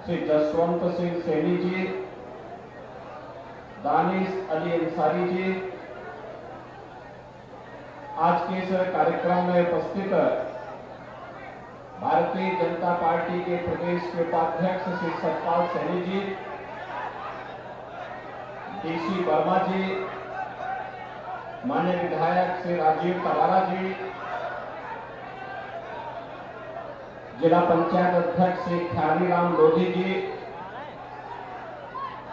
श्री जसवंत सिंह सैनी जी, दानिश अली अंसारी जी, आज के इस कार्यक्रम में उपस्थित भारतीय जनता पार्टी के प्रदेश के उपाध्यक्ष श्री सतपाल सैनी जी, डीसी वर्मा जी, माननीय विधायक श्री राजीव तवारा जी, जिला पंचायत अध्यक्ष श्री ख्याली राम लोधी जी,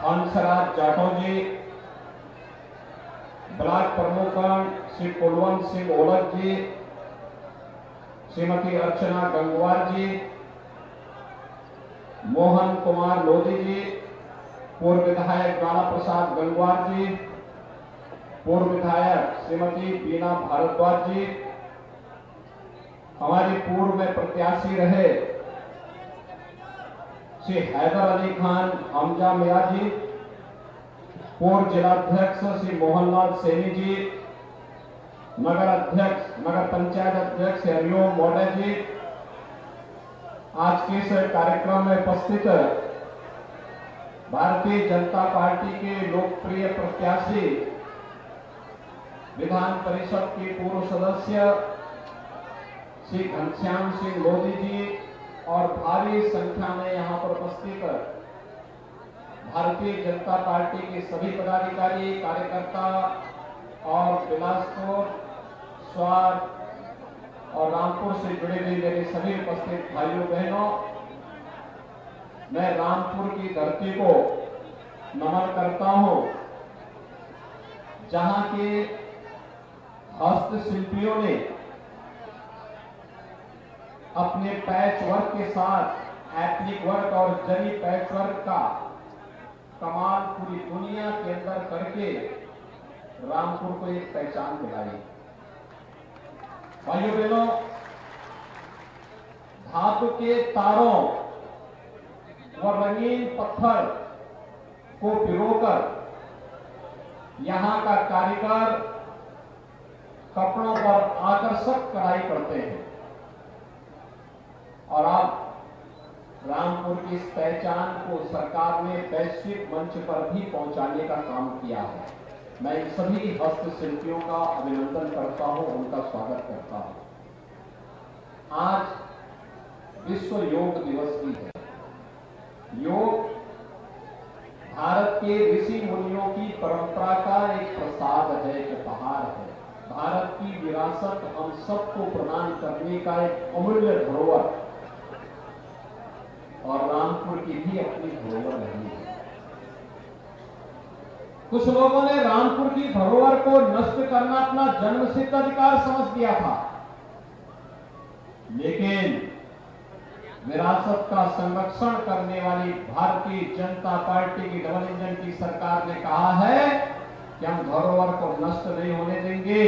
हंसराज जाटव जी, ब्लॉक प्रमुख श्री कुलवंत सिंह ओलख जी, श्रीमती अर्चना गंगवार जी, मोहन कुमार लोधी जी, पूर्व विधायक ज्वाला प्रसाद गंगवार जी, पूर्व विधायक श्रीमती बीना भारद्वाज जी, हमारे पूर्व में प्रत्याशी रहे श्री हैदर अली खान हमजा मिया जी, पूर्व जिलाध्यक्ष श्री मोहनलाल सैनी जी, नगर अध्यक्ष नगर पंचायत अध्यक्ष हरिओम मोडे जी, आज के इस कार्यक्रम में उपस्थित भारतीय जनता पार्टी के लोकप्रिय प्रत्याशी विधान परिषद के पूर्व सदस्य श्री घनश्याम सिंह लोधी जी और भारी संख्या में यहां पर उपस्थित भारतीय जनता पार्टी के सभी पदाधिकारी, कार्यकर्ता और बिलासपुर, स्वार और रामपुर से जुड़े हुए मेरे सभी उपस्थित भाइयों बहनों, मैं रामपुर की धरती को नमन करता हूं, जहां के हस्तशिल्पियों ने अपने पैच वर्क के साथ एप्लिक वर्क और जरी पैच वर्क का कमाल पूरी दुनिया के अंदर करके रामपुर को एक पहचान दिलाई। भाइयों बहनों, धातु के तारों व रंगीन पत्थर को पिरोकर यहां का कारीगर कपड़ों पर आकर्षक कढ़ाई करते हैं और अब रामपुर की इस पहचान को सरकार ने वैश्विक मंच पर भी पहुंचाने का काम किया है। मैं इन सभी हस्तशिल्पियों का अभिनंदन करता हूं, उनका स्वागत करता हूं। आज विश्व योग दिवस भी है। योग भारत के ऋषि मुनियों की परंपरा का एक प्रसाद है, एक उपहार है। भारत की विरासत हम सबको प्रदान करने का एक अमूल्य धरोहर, और रामपुर की भी अपनी धरोहर रही है। कुछ लोगों ने रामपुर की धरोहर को नष्ट करना अपना जन्मसिद्ध अधिकार समझ दिया था, लेकिन विरासत का संरक्षण करने वाली भारतीय जनता पार्टी की डबल इंजन की सरकार ने कहा है कि हम धरोहर को नष्ट नहीं होने देंगे,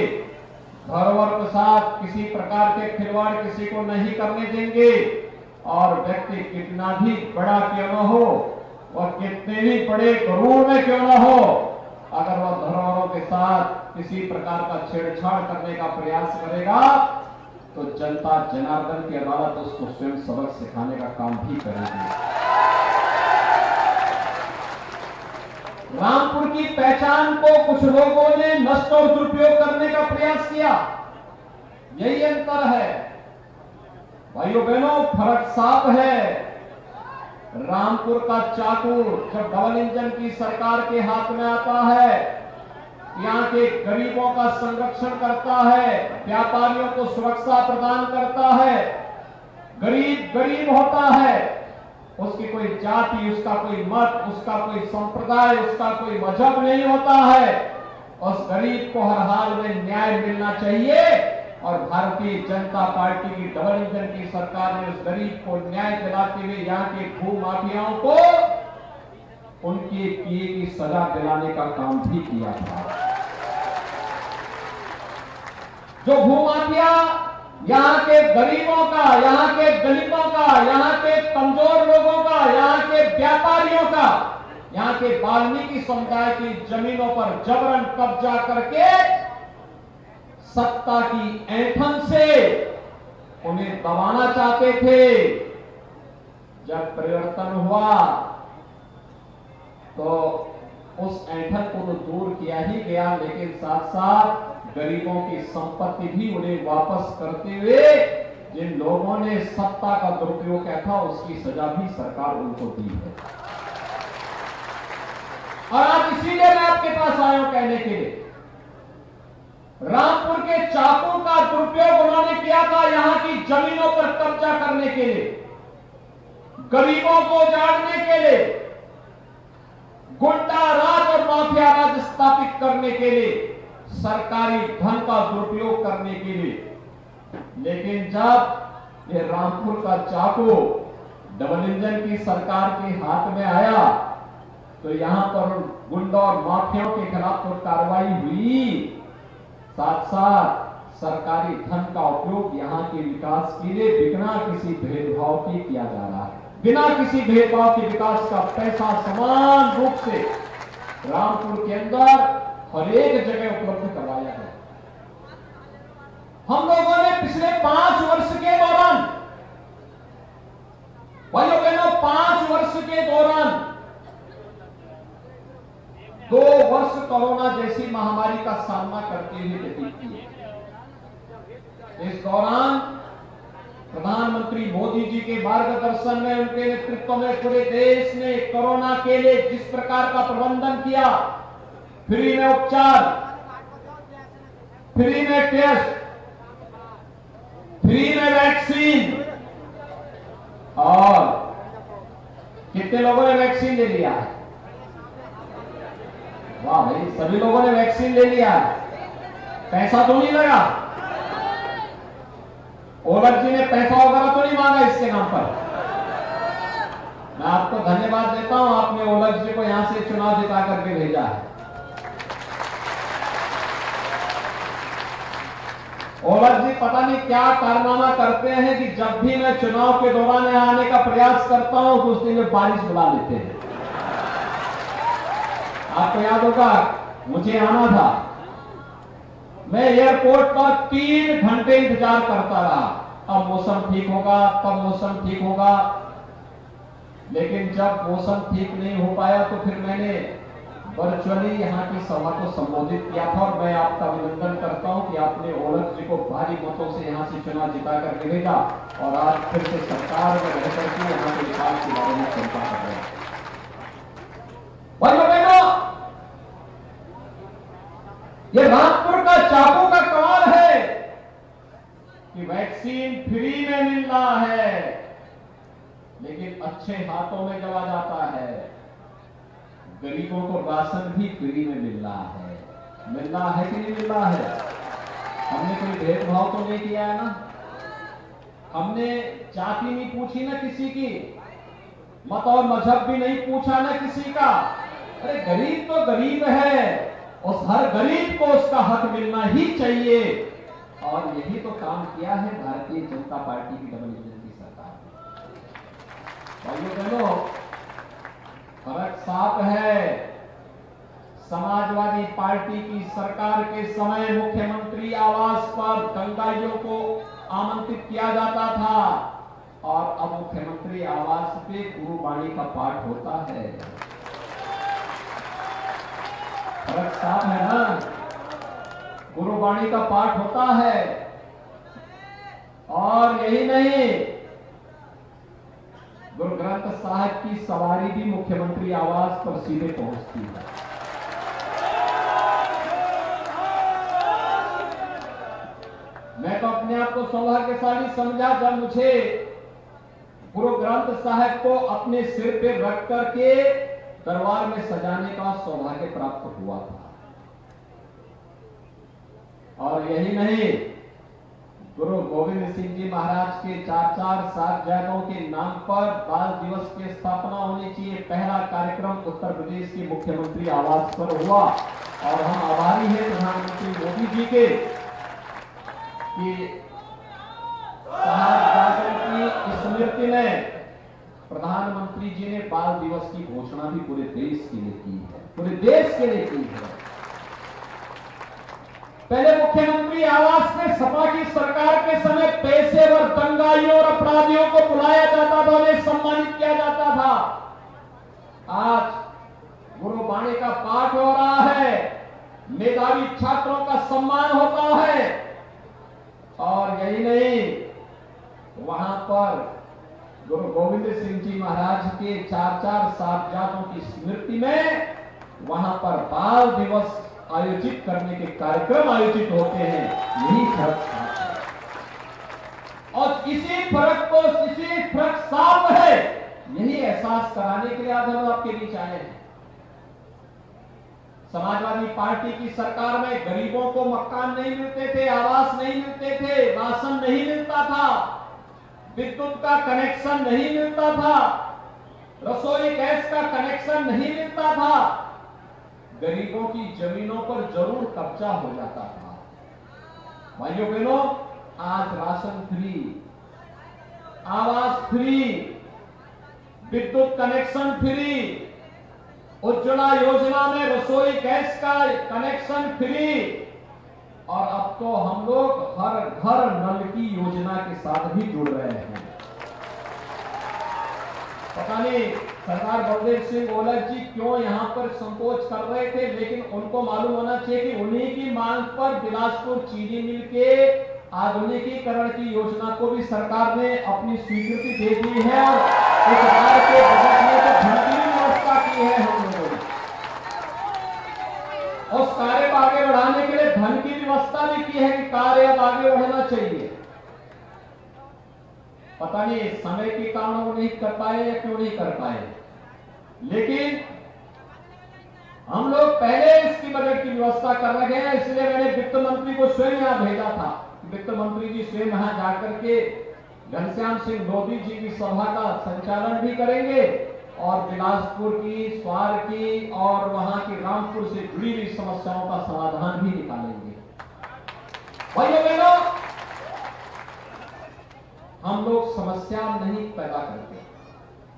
धरोहर के साथ किसी प्रकार के खिलवाड़ किसी को नहीं करने देंगे, और व्यक्ति कितना भी बड़ा क्यों न हो, वह कितने भी बड़े गरूर में क्यों न हो, अगर वह धरोहरों के साथ किसी प्रकार का छेड़छाड़ करने का प्रयास करेगा तो जनता जनार्दन की अदालत उसको स्वयं सबक सिखाने का काम भी करेगी। रामपुर की पहचान को कुछ लोगों ने नष्ट और दुरुपयोग करने का प्रयास किया, यही अंतर है। भाइयों बहनों, फर्क साफ है। रामपुर का चाकू जब डबल इंजन की सरकार के हाथ में आता है, यहाँ के गरीबों का संरक्षण करता है, व्यापारियों को सुरक्षा प्रदान करता है, गरीब गरीब होता है, उसकी कोई जाति, उसका कोई मत, उसका कोई संप्रदाय, उसका कोई मजहब नहीं होता है। उस गरीब को हर हाल में न्याय मिलना चाहिए, और भारतीय जनता पार्टी की डबल इंजन की सरकार ने उस गरीब को न्याय दिलाते हुए यहाँ के भू माफियाओं को उनके किए की सजा दिलाने का काम भी किया था। जो भूमाफिया यहाँ के गरीबों का, यहाँ के दलितों का, यहाँ के कमजोर लोगों का, यहाँ के व्यापारियों का, यहाँ के वाल्मीकि समुदाय की जमीनों पर जबरन कब्जा करके सत्ता की ऐंठन से उन्हें दबाना चाहते थे, जब परिवर्तन हुआ तो उस ऐंठन को तो दूर किया ही गया, लेकिन साथ साथ गरीबों की संपत्ति भी उन्हें वापस करते हुए जिन लोगों ने सत्ता का दुरुपयोग किया था उसकी सजा भी सरकार उनको दी है। और आज इसीलिए मैं आपके पास आया हूं कहने के लिए, रामपुर के चाकू का दुरुपयोग उन्होंने किया था यहां की जमीनों पर कब्जा करने के लिए, गरीबों को उजाड़ने के लिए, गुंडा राज और माफिया राज स्थापित करने के लिए, सरकारी धन का दुरुपयोग करने के लिए। लेकिन जब ये रामपुर का चाकू डबल इंजन की सरकार के हाथ में आया तो यहां पर गुंडा और माफियाओं के खिलाफ तो कार्रवाई हुई, साथ साथ सरकारी धन का उपयोग यहां के विकास के लिए बिना किसी भेदभाव के किया जा रहा है। बिना किसी भेदभाव के विकास का पैसा समान रूप से रामपुर के अंदर हर एक जगह उपलब्ध करवाया है। हम लोगों ने पिछले 5 वर्ष के दौरान, भाइयों बहनों, 5 वर्ष के दौरान 2 वर्ष कोरोना जैसी महामारी का सामना करते हुए व्यतीत किए। इस दौरान प्रधानमंत्री मोदी जी के मार्गदर्शन में, उनके नेतृत्व में पूरे देश ने कोरोना के लिए जिस प्रकार का प्रबंधन किया, फ्री में उपचार, फ्री में टेस्ट, फ्री में वैक्सीन, और कितने लोगों ने वैक्सीन ले लिया? वाह भाई, सभी लोगों ने वैक्सीन ले लिया। पैसा तो नहीं लगा, ओलख जी ने पैसा वगैरह तो नहीं मांगा इसके नाम पर। मैं आपको धन्यवाद देता हूं, आपने ओलख जी को यहां से चुनाव जिता करके भेजा है। ओलख जी पता नहीं क्या कारनामा करते हैं कि जब भी मैं चुनाव के दौरान यहां आने का प्रयास करता हूं तो उस दिन में बारिश बुला लेते हैं। आपको याद होगा, मुझे आना था, मैं एयरपोर्ट पर 3 घंटे इंतजार करता रहा, अब मौसम ठीक होगा, तब मौसम ठीक होगा। लेकिन जब मौसम ठीक नहीं हो पाया तो फिर मैंने वर्चुअली यहां की सभा को संबोधित किया था। और मैं आपका अभिनंदन करता हूं कि आपने ओलख जी को भारी मतों से यहां से चुनाव जिता करके भेजा और आज फिर से सरकार में रहकर के यहां के विकास के बारे में चिंता कर रहे हैं। भाइयों बहनों, ये रामपुर का चाकू का कमाल है कि वैक्सीन फ्री में मिल रहा है, लेकिन अच्छे हाथों में चला जाता है। गरीबों को राशन भी फ्री में मिल रहा है। मिल रहा है कि नहीं मिल रहा है? हमने कोई भेदभाव तो नहीं किया है ना, हमने जाति नहीं पूछी ना किसी की, मत और मजहब भी नहीं पूछा ना किसी का। अरे गरीब तो गरीब है, उस हर गरीब को उसका हक मिलना ही चाहिए। और यही तो काम किया है भारतीय जनता पार्टी की डबल इंजन की सरकार ने। भाइयों बहनों, फर्क साफ है। समाजवादी पार्टी की सरकार के समय मुख्यमंत्री आवास पर दंगाइयों को आमंत्रित किया जाता था और अब मुख्यमंत्री आवास पे गुरुबाणी का पाठ होता है। फर्क साफ है ना, गुरुबाणी का पाठ होता है। और यही नहीं, गुरु ग्रंथ साहिब की सवारी भी मुख्यमंत्री आवास पर सीधे पहुंचती है। मैं तो अपने आप को सौभाग्यशाली समझा जब मुझे गुरु ग्रंथ साहिब को अपने सिर पे रख करके दरबार में सजाने का सौभाग्य प्राप्त हुआ था। और यही नहीं, गुरु गोविंद सिंह जी महाराज के 4 साहिबजादों के नाम पर बाल दिवस की स्थापना होनी चाहिए। पहला कार्यक्रम उत्तर प्रदेश के मुख्यमंत्री आवास पर हुआ और हम आभारी हैं प्रधानमंत्री मोदी जी के कि साहिबजादों की स्मृति में प्रधानमंत्री जी ने बाल दिवस की घोषणा भी पूरे देश के लिए की है, पूरे देश के लिए की है। पहले मुख्यमंत्री आवास में सपा की सरकार के समय पेशेवर दंगाइयों और अपराधियों को बुलाया जाता था, उन्हें सम्मानित किया जाता था। आज गुरुबाणी का पाठ हो रहा है, मेधावी छात्रों का सम्मान होता है, और यही नहीं, वहां पर गुरु गोविंद सिंह जी महाराज के 4 साहिबजादों की स्मृति में वहां पर बाल दिवस आयोजित करने के कार्यक्रम आयोजित होते हैं। यही फर्क है, और इसी फर्क साफ है, यही एहसास कराने के लिए आज हम आपके बीच आए हैं। समाजवादी पार्टी की सरकार में गरीबों को मकान नहीं मिलते थे, आवास नहीं मिलते थे, राशन नहीं मिलता था, विद्युत का कनेक्शन नहीं मिलता था, रसोई गैस का कनेक्शन नहीं मिलता था, गरीबों की जमीनों पर जरूर कब्जा हो जाता था। भाइयों बहनों, आज राशन फ्री, आवास फ्री, विद्युत कनेक्शन फ्री, उज्ज्वला योजना में रसोई गैस का कनेक्शन फ्री, और अब तो हम लोग हर घर नल की योजना के साथ भी जुड़ रहे हैं। पता नहीं सरदार बलदेव सिंह गोलक जी क्यों यहां पर संकोच कर रहे थे, लेकिन उनको मालूम होना चाहिए कि उन्हीं की मांग पर बिलासपुर चीनी मिल के आधुनिकीकरण की योजना को भी सरकार ने अपनी स्वीकृति दे दी है, और इस बार के बजट में तो धन की व्यवस्था की है हम लोगों ने। उस कार्य को आगे बढ़ाने के लिए धन की व्यवस्था भी की है कि कार्य अब आगे बढ़ना चाहिए। पता नहीं समय के कारण वो नहीं कर पाए या क्यों नहीं कर पाए, लेकिन हम लोग पहले इसकी बजट की व्यवस्था कर रहे हैं। इसलिए मैंने वित्त मंत्री को स्वयं यहां भेजा था, वित्त मंत्री जी स्वयं यहां जाकर के घनश्याम सिंह लोधी जी की सभा का संचालन भी करेंगे, और बिलासपुर की, स्वार की और वहां की रामपुर से जुड़ी हुई समस्याओं का समाधान भी निकालेंगे। भाइयों बहनों, हम लोग समस्या नहीं पैदा करते,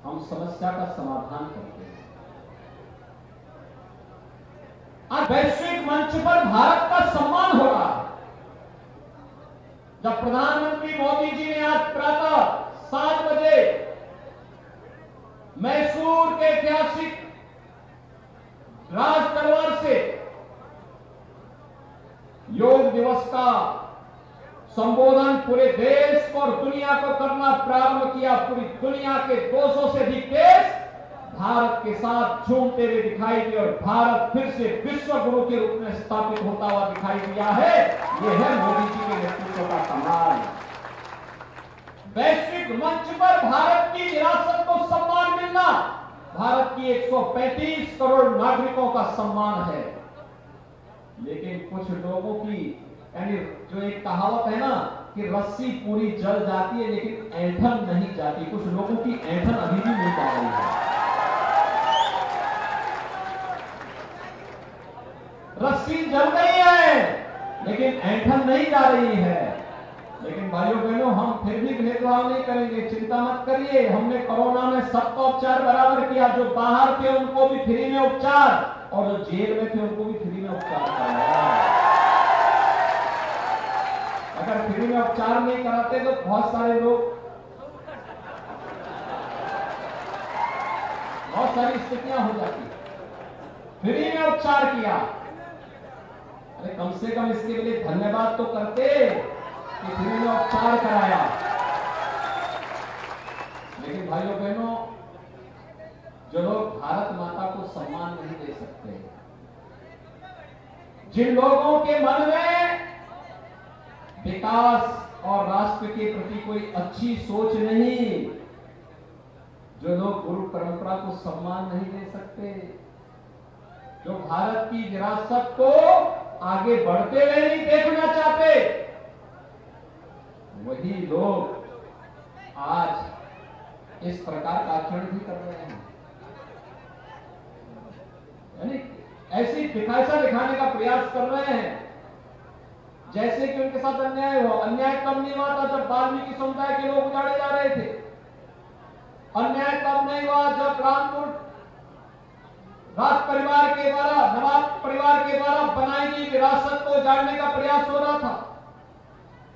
हम समस्या का समाधान करते हैं। आज वैश्विक मंच पर भारत का सम्मान हो रहा है। जब प्रधानमंत्री मोदी जी ने आज प्रातः 7 बजे मैसूर के ऐतिहासिक राज दरबार से योग दिवस का संबोधन पूरे देश को और दुनिया को करना प्रारंभ किया, पूरी दुनिया के 200 से अधिक देश भारत के साथ झूमते हुए दिखाई दिए, और भारत फिर से विश्व गुरु के रूप में स्थापित होता हुआ दिखाई दिया है। यह है मोदी जी के नेतृत्व का कमाल। वैश्विक मंच पर भारत की विरासत को सम्मान मिलना भारत की 135 करोड़ नागरिकों का सम्मान है। लेकिन कुछ लोगों की, यानी जो एक कहावत है ना कि रस्सी पूरी जल जाती है लेकिन ऐंठन नहीं जाती, कुछ लोगों की ऐंठन अभी भी नहीं जा रही है। रस्सी जल गई है लेकिन ऐंठन नहीं जा रही है। लेकिन भाइयों बहनों, हम फिर भी भेदभाव नहीं करेंगे, चिंता मत करिए। हमने कोरोना में सबका उपचार बराबर किया, जो बाहर थे उनको भी फ्री में उपचार, और जो जेल में थे उनको भी फ्री में उपचार कराया। अगर फ्री में उपचार नहीं कराते तो बहुत सारे लोग, बहुत सारी स्थितियां हो जाती। फ्री में उपचार किया, अरे कम से कम इसके लिए धन्यवाद तो करते कि फ्री में उपचार कराया। लेकिन भाइयों बहनों, जो लोग भारत माता को सम्मान नहीं दे सकते, जिन लोगों के मन में विकास और राष्ट्र के प्रति कोई अच्छी सोच नहीं, जो लोग गुरु परंपरा को सम्मान नहीं दे सकते, जो भारत की विरासत को आगे बढ़ते हुए नहीं देखना चाहते, वही लोग आज इस प्रकार का आचरण भी कर रहे हैं। यानी ऐसी दिखासा दिखाने का प्रयास कर रहे हैं जैसे कि उनके साथ अन्याय हो। अन्याय कम नहीं हुआ था जब वाल्मीकि समुदाय के लोग उजाड़े जा रहे थे। अन्याय कम नहीं हुआ जब राज परिवार के द्वारा, नवाब परिवार के द्वारा बनाई गई विरासत को उजाड़ने का प्रयास हो रहा था।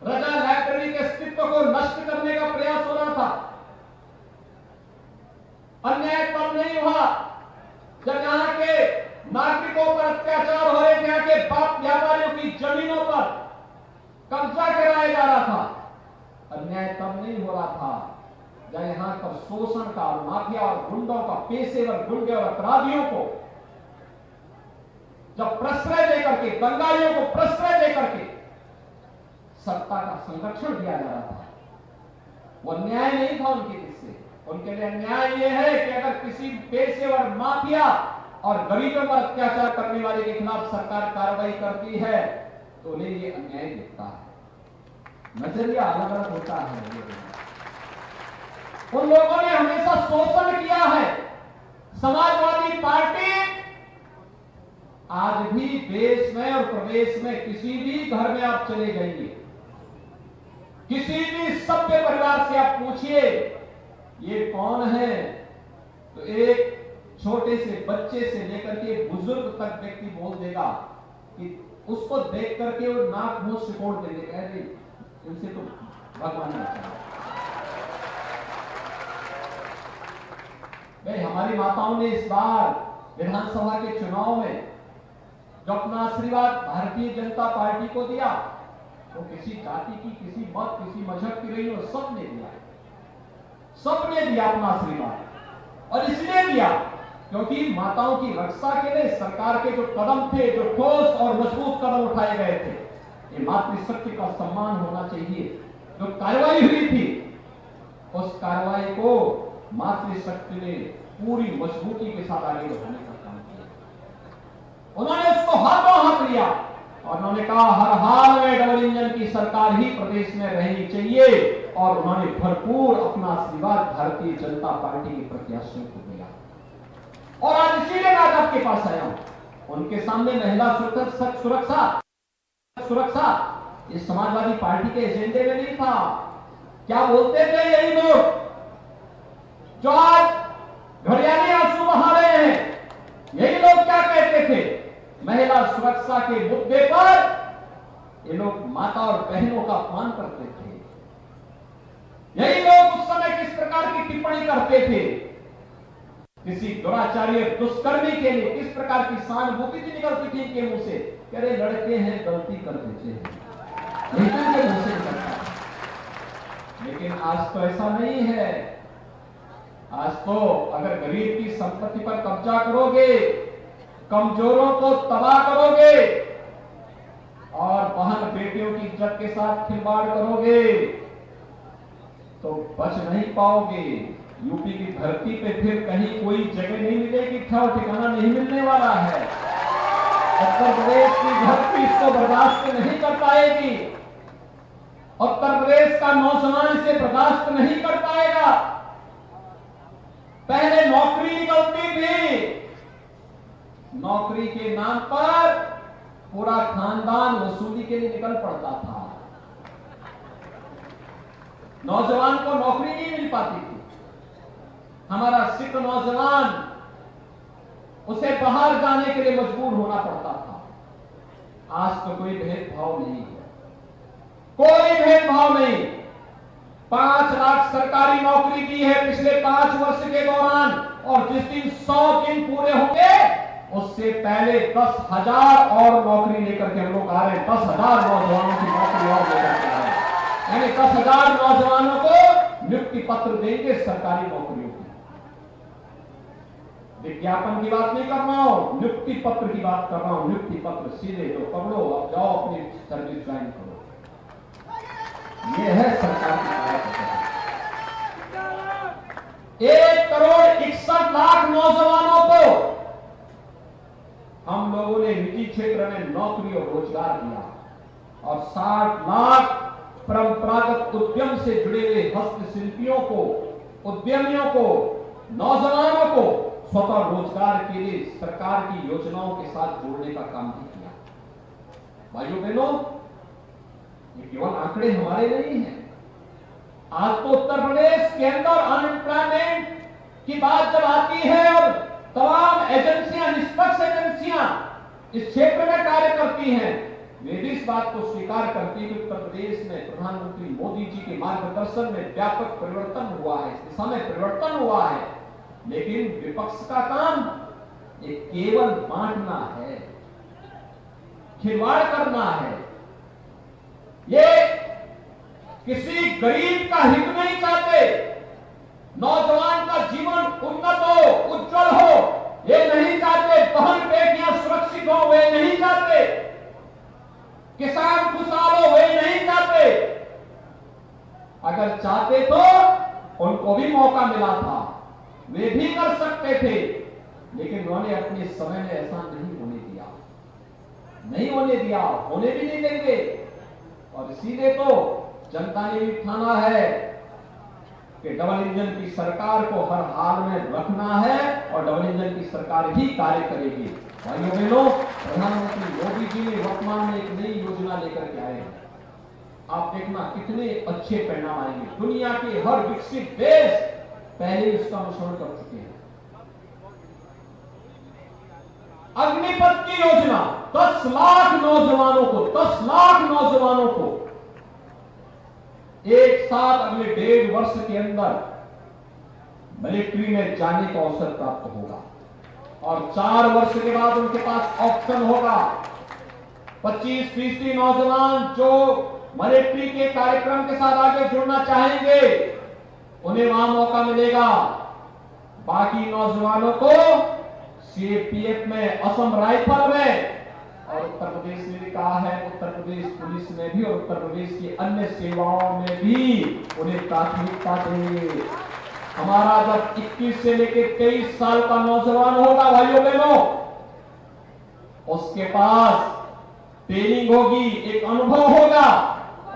रजा लाइब्रेरी के अस्तित्व को नष्ट करने का प्रयास हो रहा था। अन्याय तब नहीं हुआ जब यहां के नागरिकों पर अत्याचार हो रहे थे, यहां के बाप व्यापारियों की जमीनों पर कब्जा कराया जा रहा था। अन्याय तब नहीं हो रहा था जब यहां पर शोषण का, माफिया और गुंडों का, पेशेवर गुंडे और अपराधियों को जब प्रश्रय देकर के, बंगालियों को प्रश्रय देकर के सत्ता का संरक्षण दिया जा रहा था। वो अन्याय नहीं था उनके किस्से। उनके लिए अन्याय यह है कि अगर किसी पेशेवर, माफिया और गरीबों पर अत्याचार करने वाले के खिलाफ सरकार कार्रवाई करती है तो उन्हें ये अन्याय दिखता है। नजरिया अलग अलग होता है। उन लोगों ने हमेशा शोषण किया है। समाजवादी पार्टी आज भी देश में और प्रदेश में किसी भी घर में आप चले जाइए, किसी भी सभ्य परिवार से आप पूछिए ये कौन है, तो एक छोटे से बच्चे से लेकर के बुजुर्ग तक व्यक्ति बोल देगा कि उसको देख करके वो नाक मुंह सिकोड़ देंगे, कह इनसे तो भगवान बचाए। भाई हमारी माताओं ने इस बार विधानसभा के चुनाव में जो अपना आशीर्वाद भारतीय जनता पार्टी को दिया, वो किसी जाति की, किसी मत, किसी मजहब की रही, वो सबने दिया, सबने दिया अपना आशीर्वाद। और इसलिए दिया क्योंकि माताओं की रक्षा के लिए सरकार के जो कदम थे, जो ठोस और मजबूत कदम उठाए गए थे, ये मातृशक्ति का सम्मान होना चाहिए। जो कार्रवाई हुई थी उस कार्रवाई को मातृशक्ति ने पूरी मजबूती के साथ आगे बढ़ाने का काम किया। उन्होंने उसको हाथों हाथ लिया और उन्होंने कहा हर हाल में डबल इंजन की सरकार ही प्रदेश में रहनी चाहिए, और उन्होंने भरपूर अपना आशीर्वाद भारतीय जनता पार्टी के प्रत्याशियों को दिया। और आज इसीलिए मैं आज आपके पास आया हूं। उनके सामने महिला सुरक्षा इस समाजवादी पार्टी के एजेंडे में नहीं था। क्या बोलते थे यही लोग जो आज घड़ियाली आंसू बहा रहे हैं, यही लोग क्या कहते थे? महिला सुरक्षा के मुद्दे पर ये लोग माता और बहनों का अपमान करते थे। यही लोग उस समय किस प्रकार की टिप्पणी करते थे, किसी दुराचारी दुष्कर्मी के लिए किस प्रकार की सहानुभूति भी निकलती थी इनके मुंह से, कह रहे लड़के हैं गलती कर देते हैं, लेकिन आज तो ऐसा नहीं है। आज तो अगर गरीब की संपत्ति पर कब्जा करोगे, कमजोरों को तबाह करोगे और बहन बेटियों की इज्जत के साथ खिलवाड़ करोगे तो बच नहीं पाओगे। यूपी की धरती पे फिर कहीं कोई जगह नहीं मिलेगी, ठिकाना नहीं मिलने वाला है। उत्तर प्रदेश की धरती इसको बर्दाश्त नहीं कर पाएगी। उत्तर प्रदेश का नौजवान इसे बर्दाश्त नहीं कर पाएगा। पहले नौकरी निकलती थी, नौकरी के नाम पर पूरा खानदान वसूली के लिए निकल पड़ता था। नौजवान को नौकरी नहीं मिल पाती थी। हमारा सिख नौजवान उसे बाहर जाने के लिए मजबूर होना पड़ता था। आज तो कोई भेदभाव नहीं है, कोई भेदभाव नहीं। 5 लाख सरकारी नौकरी दी है पिछले 5 वर्ष के दौरान, और जिस दिन 100 दिन पूरे होंगे उससे पहले 10,000 और नौकरी लेकर के हम लोग आ रहे हैं। 10,000 नौजवानों की नौकरी और लेकर के आ रहे हैं, यानी 10,000 नौजवानों को नियुक्ति पत्र देंगे सरकारी नौकरियों की। विज्ञापन की बात नहीं कर रहा हूं, नियुक्ति पत्र की बात कर रहा हूं। नियुक्ति पत्र सीधे तो पकड़ो, अब जाओ अपनी सर्विस ज्वाइन करो। यह है सरकार की कार्यपद्धति। 1,61,00,000 नौजवानों को हम लोगों ने निजी क्षेत्र में नौकरी और रोजगार दिया, और 60 लाख परंपरागत उद्यम से जुड़े हुए हस्तशिल्पियों को, उद्यमियों को, नौजवानों को स्वतः रोजगार के लिए सरकार की योजनाओं के साथ जोड़ने का काम भी किया। भाइयों बहनों, ये केवल आंकड़े हमारे नहीं हैं। आज तो उत्तर प्रदेश के अंदर अनएम्प्लॉयमेंट की बात जब आती है और तमाम एजेंसियां इस बात को स्वीकार करती कि उत्तर प्रदेश में प्रधानमंत्री मोदी जी के मार्गदर्शन में व्यापक परिवर्तन हुआ है, इस दिशा में परिवर्तन हुआ है, लेकिन विपक्ष का काम ये केवल बांटना है, खिलवाड़ करना है। ये किसी गरीब का हित नहीं चाहते, नौजवान का जीवन उन्नत हो, उज्जवल हो, ये नहीं चाहते, बहन बेटियां सुरक्षित हो, वे नहीं चाहते, किसान खुशहाल हो, वे नहीं चाहते। अगर चाहते तो उनको भी मौका मिला था, वे भी कर सकते थे, लेकिन उन्होंने अपने समय में ऐसा नहीं होने दिया, नहीं होने दिया, होने भी नहीं देंगे। और इसीलिए तो जनता ने भी ठाना है कि डबल इंजन की सरकार को हर हाल में रखना है और डबल इंजन की सरकार ही कार्य करेगी। भाइयों बहनों, प्रधानमंत्री मोदी जी ने वर्तमान में एक नई योजना लेकर के आए हैं। आप देखना कितने अच्छे परिणाम आएंगे। दुनिया के हर विकसित देश पहले इसका अनुसरण कर चुके हैं। अग्निपथ की योजना 10 लाख नौजवानों को, 10 लाख नौजवानों को एक साथ अगले 1.5 वर्ष के अंदर मिलिट्री में जाने का अवसर प्राप्त होगा और 4 वर्ष के बाद उनके पास ऑप्शन होगा। 25% नौजवान जो मिलिट्री के कार्यक्रम के साथ आगे जुड़ना चाहेंगे उन्हें वहां मौका मिलेगा। बाकी नौजवानों को सीएपीएफ में, असम राइफल में और उत्तर प्रदेश ने भी कहा है, उत्तर प्रदेश पुलिस में भी और उत्तर प्रदेश की अन्य सेवाओं में भी उन्हें प्राथमिकता देंगे। हमारा जब 21 से लेकर 23 साल का नौजवान होगा भाइयों बहनों, उसके पास ट्रेनिंग होगी, एक अनुभव होगा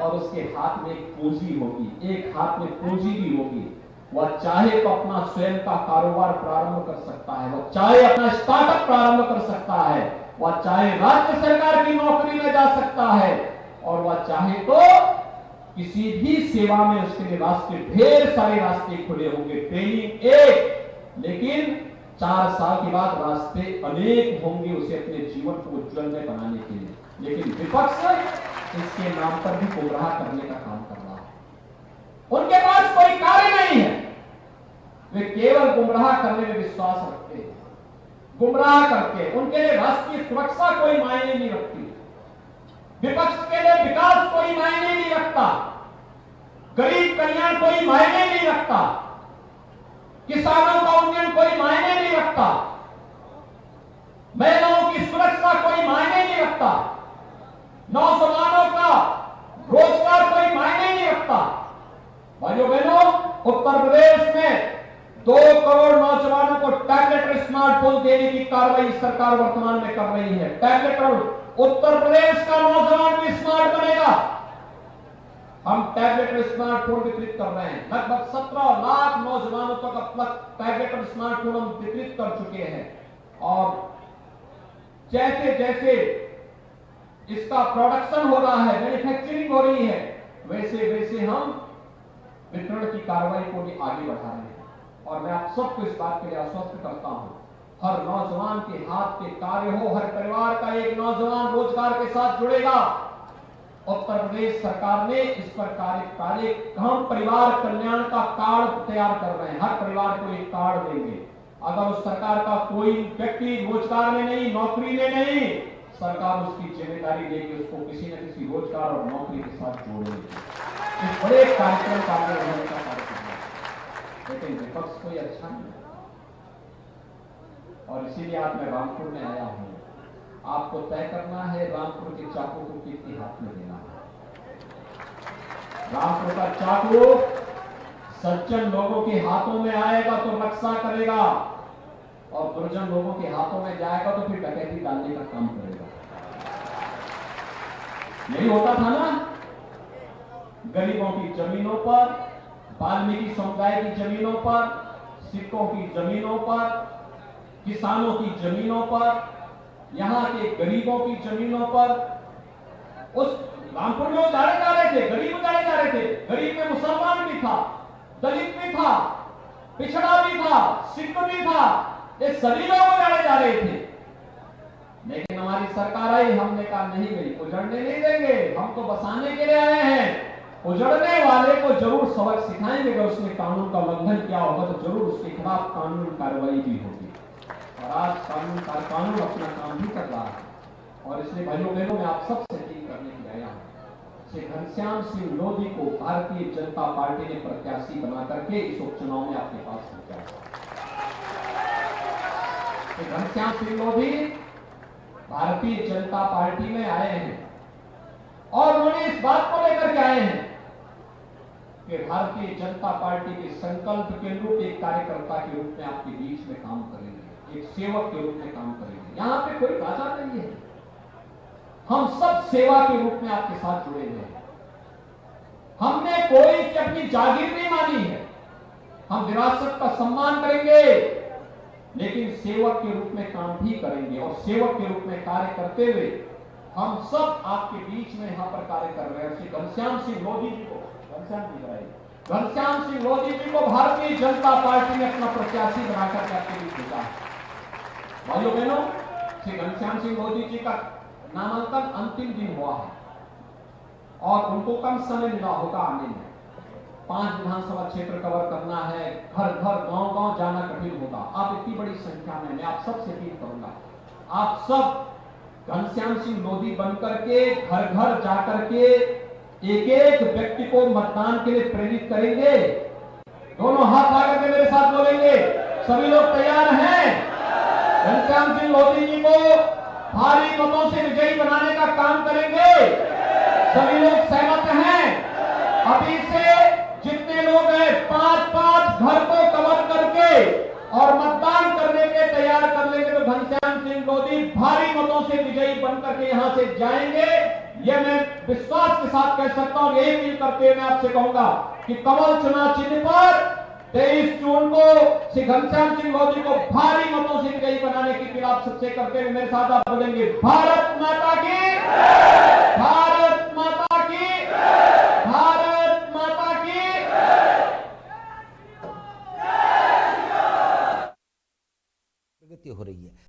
और उसके हाथ में एक पूंजी होगी, एक हाथ में पूंजी भी होगी। वह चाहे तो अपना स्वयं का कारोबार प्रारंभ कर सकता है, वह चाहे अपना स्टार्टअप प्रारंभ कर सकता है, वह चाहे राज्य सरकार की नौकरी में जा सकता है और वह चाहे तो किसी भी सेवा में उसके लिए रास्ते, ढेर सारे रास्ते खुले होंगे। ट्रेनिंग एक, लेकिन 4 साल के बाद रास्ते अनेक होंगे उसे अपने जीवन को उज्जवल में बनाने के लिए। लेकिन विपक्ष इसके नाम पर भी गुमराह करने का काम कर रहा है। उनके पास कोई कार्य नहीं है, वे केवल गुमराह करने में विश्वास रखते हैं, गुमराह करके। उनके लिए राष्ट्रीय सुरक्षा कोई मायने नहीं रखती, विपक्ष के लिए विकास कोई मायने नहीं रखता, गरीब कल्याण कोई मायने नहीं रखता, किसानों का उन्नयन कोई मायने नहीं रखता, महिलाओं की सुरक्षा कोई मायने नहीं रखता, नौजवानों का रोजगार कोई मायने नहीं रखता। भाइयों बहनों, उत्तर प्रदेश में 2 करोड़ नौजवानों को टैबलेट और स्मार्टफोन देने की कार्रवाई सरकार वर्तमान में कर रही है। टैबलेट और उत्तर प्रदेश का नौजवान भी स्मार्ट बनेगा। हम टैबलेट और स्मार्टफोन वितरित कर रहे हैं। लगभग 17 लाख नौजवानों तक अब तक टैबलेट और स्मार्टफोन हम वितरित कर चुके हैं और जैसे जैसे इसका प्रोडक्शन हो रहा है, मैन्युफैक्चरिंग हो रही है, वैसे वैसे हम वितरण की कार्रवाई को भी आगे बढ़ा रहे हैं। और मैं आप सबको इस बात के लिए आश्वस्त करता हूं, हर नौजवान के हाथ के कार्य हो, हर परिवार का एक नौजवान रोजगार के साथ जुड़ेगा। उत्तर प्रदेश सरकार ने इस पर कार्य हम परिवार कल्याण का कार्ड तैयार कर रहे हैं। हर परिवार को एक कार्ड देंगे। अगर उस सरकार का कोई व्यक्ति रोजगार में नहीं, नौकरी में नहीं, सरकार उसकी जिम्मेदारी लेगी, उसको किसी न किसी रोजगार और नौकरी के साथ जोड़ेगी। इस बड़े कार्यक्रम का कार्य है, लेकिन विपक्ष कोई अच्छा नहीं है और इसीलिए आज मैं रामपुर में आया हूं। आपको तय करना है रामपुर के चाकू को किसके हाथ में देना है। रामपुर का चाकू सज्जन लोगों के हाथों में आएगा तो रक्षा करेगा और दुर्जन लोगों के हाथों में जाएगा तो फिर डकैती डालने का काम करेगा। यही होता था ना, गरीबों की जमीनों पर, वाल्मीकि समुदाय की जमीनों पर, सिखों की जमीनों पर, किसानों की जमीनों पर, यहां के गरीबों की जमीनों पर उस रामपुर में उजाड़े जा रहे थे, गरीब उजाड़े जा रहे थे। गरीब में मुसलमान भी था, दलित भी था, पिछड़ा भी था, सिख भी था, ये सभी लोग उजाड़े जा रहे थे। लेकिन हमारी सरकार आई, हमने कहा नहीं भाई, उजड़ने नहीं देंगे, हम तो बसाने के लिए आए हैं। उजड़ने वाले को जरूर सबक सिखाएंगे, अगर उसने कानून का उल्लंघन किया होगा तो जरूर उसके खिलाफ कानूनी कार्रवाई भी होगी। और आज कानून अपना काम भी कर रहा है। और इसलिए भाइयों बहनों, मैं आप सबसे अपील करने के लिए आया हूं, श्री घनश्याम सिंह लोधी को भारतीय जनता पार्टी ने प्रत्याशी बना करके इस उपचुनाव में आपके पास पहुंचा। घनश्याम सिंह लोधी भारतीय जनता पार्टी में आए हैं और उन्होंने इस बात को लेकर के आए हैं कि भारतीय जनता पार्टी के संकल्प के अनुरूप एक कार्यकर्ता के रूप में आपके बीच में काम करेंगे, एक सेवक के रूप में काम करेंगे। यहां पे कोई राजा नहीं है, हम सब सेवा के रूप में आपके साथ जुड़े हुए हैं। हमने कोई की अपनी जागीर नहीं मानी है, हम विरासत का सम्मान करेंगे, लेकिन सेवक के रूप में काम भी करेंगे। और सेवक के रूप में कार्य करते हुए हम सब आपके बीच में यहां पर कार्य कर रहे हैं। श्री घनश्याम सिंह लोधी जी को, घनश्याम सिंह लोधी जी को भारतीय जनता पार्टी ने अपना प्रत्याशी बनाकर के आपके बीच भेजा है। भाइयों बहनों, श्री घनश्याम सिंह लोधी जी का नामांकन अंतिम दिन हुआ है और उनको कम समय मिला होगा आने में। 5 विधानसभा क्षेत्र कवर करना है, घर घर गांव गांव जाना कठिन होगा। आप इतनी बड़ी संख्या में, मैं आप सबसे अपील करूंगा, आप सब घनश्याम सिंह लोधी बनकर के घर घर जाकर के एक एक व्यक्ति को मतदान के लिए प्रेरित करेंगे। दोनों हाथ आकर के मेरे साथ बोलेंगे, सभी लोग तैयार हैं? घनश्याम सिंह लोधी जी को भारी मतों से विजयी बनाने का काम करेंगे। सभी लोग सहमत हैं? अभी से जितने लोग हैं 5-5 घर को कवर करके और मतदान करने के तैयार कर लेंगे तो घनश्याम सिंह लोधी भारी मतों से विजयी बनकर के यहां से जाएंगे। यह मैं विश्वास के साथ कह सकता हूं। यही अपील करते हुए मैं आपसे कहूंगा कि कमल चुनाव चिन्ह पर 23 जून को श्री घनश्याम सिंह लोधी को भारी मतों से विजयी बनाने की अपील आप सबसे करते हुए मेरे साथ आप बोलेंगे, भारत माता की, भारत माता की, भारत माता की। प्रगति हो रही है।